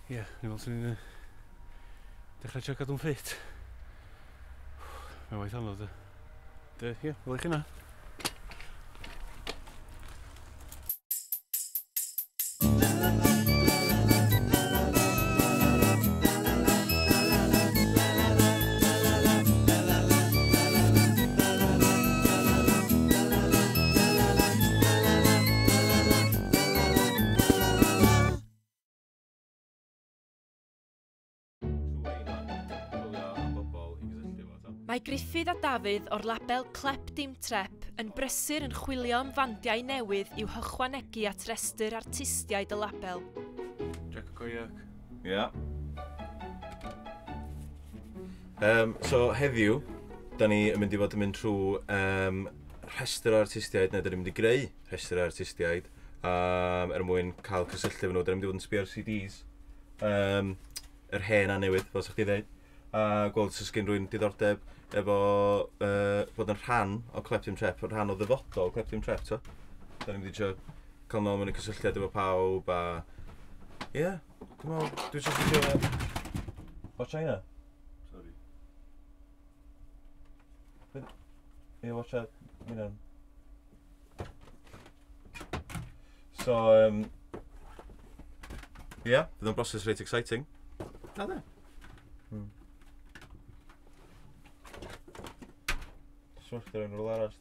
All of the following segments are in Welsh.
Ie, ni'n meddwl sy'n ni'n dechrau trio cadw'n ffit. Mae'n waith anodd, ie, fel eich yna. Mae Gruffydd a Dafydd o'r label Clep Dim Trep yn brysur yn chwilio am fandiau newydd i'w hychwanegu at restr artistiaid y label. Jack o Coiac. Ia. So heddiw, da ni yn mynd i fod yn mynd trwy rhestr o artistiaid, neu da ni'n mynd i greu rhestr o artistiaid mwyn cael cysylltu efo nhw. Da ni'n mynd i fod yn sbio'r CDs, yr hen a newydd, fel sa'ch chi ddeud, a gweld os gen rwy'n diddordeb efo bod yn rhan o Clep Dim Trep, rhan o ddyfodol Clep Dim Trep, to. Da ni'n mynd i trio cael nhw mewn i cysylltiad efo pawb, a... Ie, dwi'n meddwl, dwi'n siarad sbio... Watch China? Sorry. Ie, watch out, hynna. So, ie, fydd o'n broses reit exciting. Na de? Smwch gyda'n rôl arall.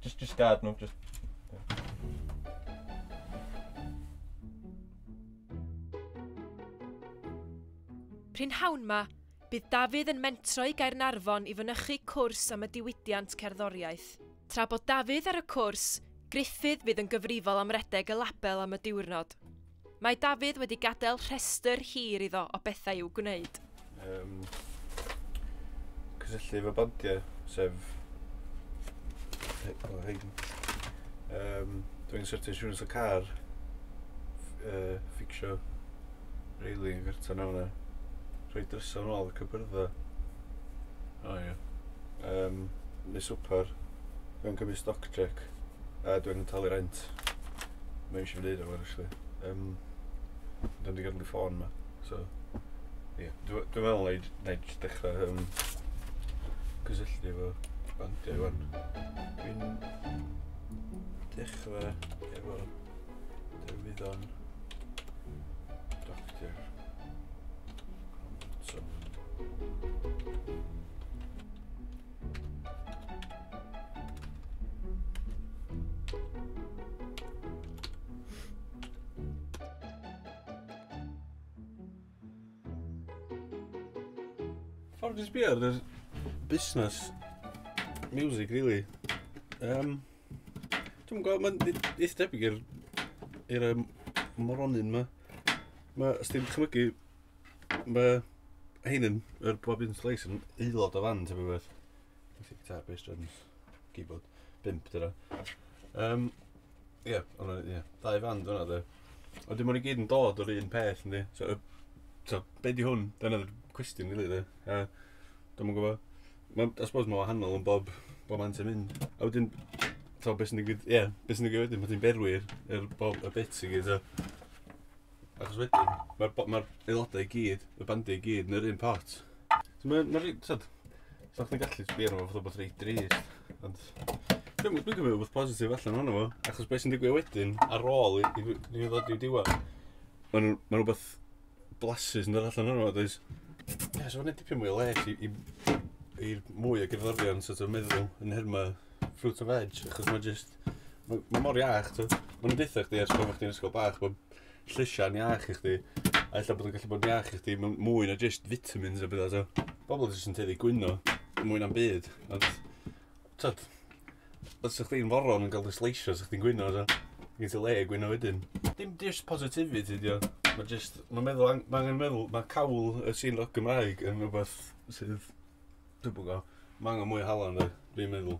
Just gad nhw, just... Prynhawn ma, bydd Dafydd yn mentro i Gaernarfon i fynychu cwrs am y diwydiant cerddoriaeth. Tra bod Dafydd ar y cwrs, Gruffydd fydd yn gyfrifol am redeg y label am y diwrnod. Mae Dafydd wedi gadael rhestr hir iddo o bethau i'w gwneud. Cysylltu efo bandiau, sef... Dwi'n sortio insurance o car, ffixio railing gartan awna, rhoi drysa yn ôl y cybyrdda. O ie. Neu swper, dwi'n cymryd stock check, a dwi'n talu rent. Mae eisiau fi wneud o'r actually. Dwi'n wedi gadael i ffôn ma, so... Ie, dwi'n meddwl na i jyst dechrau cysylltu efo bandiau wan. Dwi'n dechrau efo derwyddon Doctor Johnson. Ffordd i sbio ar yr busnes music, really. Dwi'n gwybod, mae'n eitha debyg i'r moronyn ma. Os ti'n chymygu, mae heinin, yr Bob Insulation, yn aelod o fan, tebyg beth. Gitar, bass, drums, keyboard, 5 dyna. Ie, dau fan dyna de. Ond dim ond i gyd yn dod o'r un peth, yndi. So, be di hwn? Dyna'r cwestiwn, rili, de. Dwi'n gwybod. I suppose mae'n wahanol yn bob man sy'n mynd. A wedyn, beth sy'n digwydd, beth sy'n digwydd wedyn, mae ti'n berwyr y bits i gyd, achos wedyn, mae'r aelodau i gyd, y bandiau i gyd, yn yr un pot. So mae'n rhaid, so chdi'n gallu sbio nhw fatha beth reit drist, ond dwi'n gwybod beth positif allan hwnnw fo, achos beth sy'n digwydd wedyn, ar ôl i ddod i'w diwedd, mae rhywbeth blasus yn dod allan hwnnw fo, does. So mae'n dipyn mwy o les i mwy o gerddorion, meddwl, yn herma fruit of veg, achos mae mor iach, mae'n deitha chdi ers pan chdi'n ysgol bach, bod llysiau'n iach i chdi, a illa bod yn gallu bod yn iach i chdi, mwy na just vitamins a bydda, bobl jyst yn teulu gwyno, mwy na'n byd, ond, os ydych chi'n foron yn cael ddysleisio, os ydych chi'n gwyno, gen ti le gwyno wedyn. Dim just positivity, dio, mae cawl y sîn rock Gymraeg yn rhywbeth sydd, dwi'n gwybod, mae angen mwy o halan, dwi'n meddwl.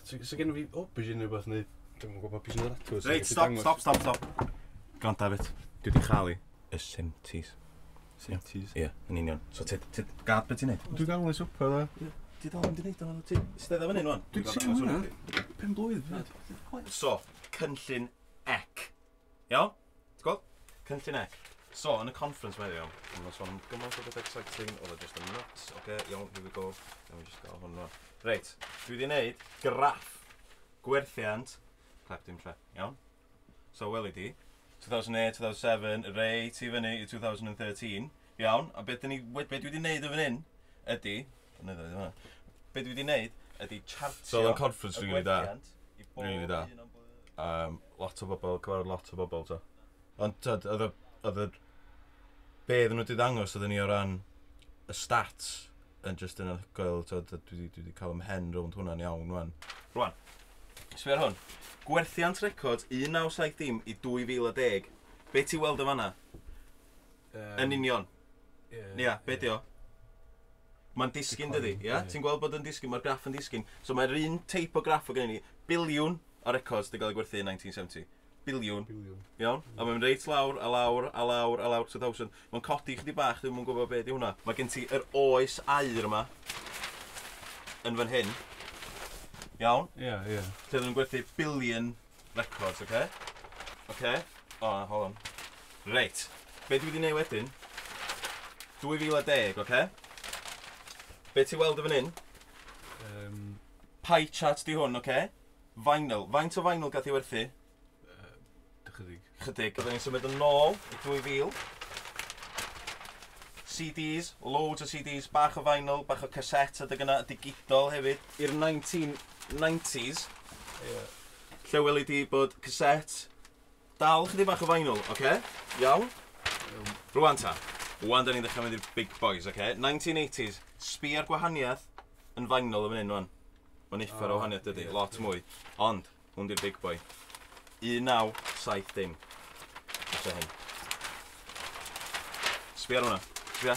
So gen fi aubergine neu beth, neu dwi'n gwybod pys yn yr atws. Reit, stop. Gwrand David, dwi wedi chael i y 70s. 70s. Ie, yn union. So, gad beth ti'n neud? Dwi'n gael yn swper dda. Ti dal yn di neud o'n ti? Stedda fan hyn, wan? Dwi'n sy'n hwnna. 5 blwydd. So, cynllun ec. Iawn? Ti'n gweld? Cynllun ec. So, yn y conference mae iawn, mae'n sôn am gymaint o beth exciting, oedd e just yn nuts. Oce, iawn, here we go. Iawn, just gael hwn rwan. Reit, dwi wedi wneud graff gwerthiant, clap dim tre, iawn? So, weli di, 2008, 2007, reit i fyny i 2013, iawn? A beth dwi wedi wneud o fan hyn ydy, beth dwi wedi wneud ydy chartio So, oedd yn conference rili da. Rili da. Lot o bobl, cyfarfod lot o bobl, ta. Ond, oedd y be iddyn nhw wedi ddangos oedden ni o ran y stats yn just yn anhygoel, dwi wedi cael ymhen rownd hwnna'n iawn rwan. Rwan, sbio ar hwn. Gwerthiant record 1970 i 2010. Be ti weld y fanna? Yn union. Ia, be di o? Mae'n disgyn dydi, ia? Ti'n gweld bod yn disgyn, mae'r graff yn disgyn. So mae'r un teip o graff o gen i, biliwn o records di gael ei gwerthu yn 1970. Biliwn. Iawn? A mae'n reit lawr, a lawr, a lawr, a lawr, 2000. Mae'n codi chdi bach, dwi'n mwyn gwybod beth di hwnna. Mae gen ti yr oes air yma yn fan hyn. Iawn? Ie. Lle ddyn nhw'n gwerthu bilion records, oce? Oce? O, hold on. Reit. Be dwi wedi gwneud wedyn? 2010, oce? Be ti weld y fan hyn? Pie chart di hwn, oce? Vinyl. Faint o vinyl gath i werthu? Chydig. Oedden ni'n symud yn ôl i 2000. CDs, loads o CDs, bach o vinyl, bach o cassette, adeg yna digidol hefyd. I'r 1990s, lle weli di bod cassette, dal chydig bach o vinyl, oce? Iawn? Rwan ta. Rwan da ni'n dechrau mynd i'r big boys, oce? 1980s, sbia'r gwahaniaeth yn vinyl yn fan hyn, rwan. Mae'n uffar o wahaniaeth dydi, lot mwy. Ond, hwn di'r big boy. 1970. Fysa hyn. Sbia ar hwnna. Sbia.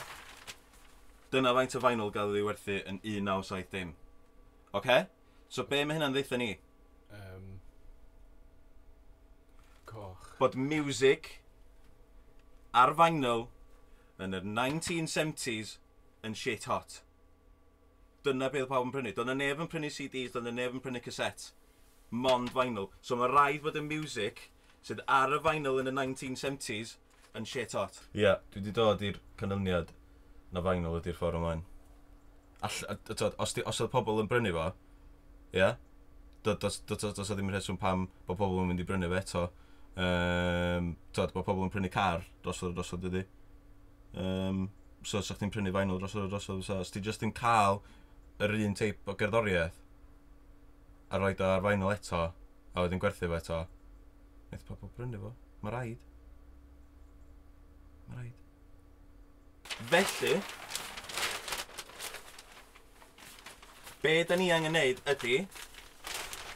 Dyna faint o vinyl gael ei werthu yn 1970. Oce? So be mae hynna'n ddeitha ni? Coch. Bod music ar vinyl yn yr 1970s yn shit hot. Dyna beth pawb yn prynu. Dyna neb yn prynu CDs, dyna neb yn prynu cassette. Mond vinyl. So mae rhaid bod y music sydd ar y vinyl yn y 1970s yn shit hot. Ie, dwi wedi dod i'r canlyniad na vinyl ydy'r ffordd ymlaen. Os oedd pobl yn brynu fo, ie, dos o ddim yn rheswm pam bod pobl yn mynd i brynu fo eto. Bod pobl yn prynu car drosodd dydy. So, sa chdi'n prynu vinyl drosodd. Os ti just yn cael yr un teip o gerddoriaeth a roed o ar vinyl eto, a wedyn gwerthu fo eto, wneud pobl brynu fo. Mae rhaid. Felly, be da ni angen neud ydy...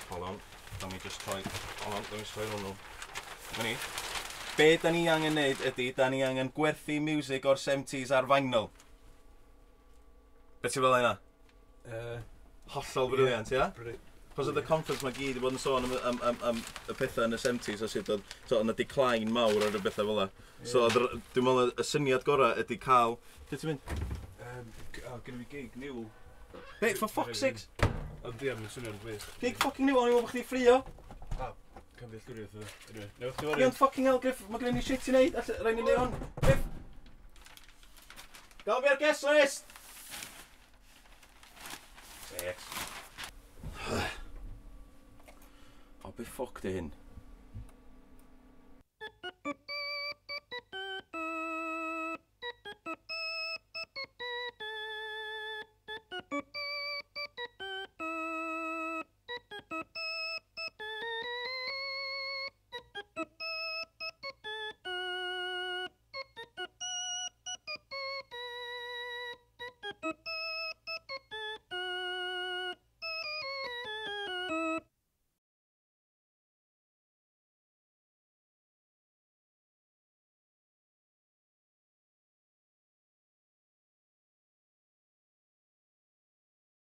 Hold on, let me troi hwnnw. Be da ni angen neud ydy, da ni angen gwerthu music o'r 70s ar vinyl. Be ti'n fel yna? Hollol briliant, ia? Cos oedd y conference mae gyd i bod yn sôn am y pethau yn y 70s a sydd oedd yna decline mawr ar y bethau fel yna. So dwi'n meddwl y syniad gorau ydy cael... Lle ti'n mynd? Gen i fi gig new. Be, for fuck's sakes? Ond di am yn swnio'n gwych. Gig fucking new, o'n i'n meddwl bod chdi ffrio. Camfill gwiriaeth yna. Anyway, newch chi Ond fucking hell, Griff, mae gen i shit i wneud. Rhaid ni'n neud hwn. Griff! Gael fi ar guest list! Sex. O, be ffuck di hyn?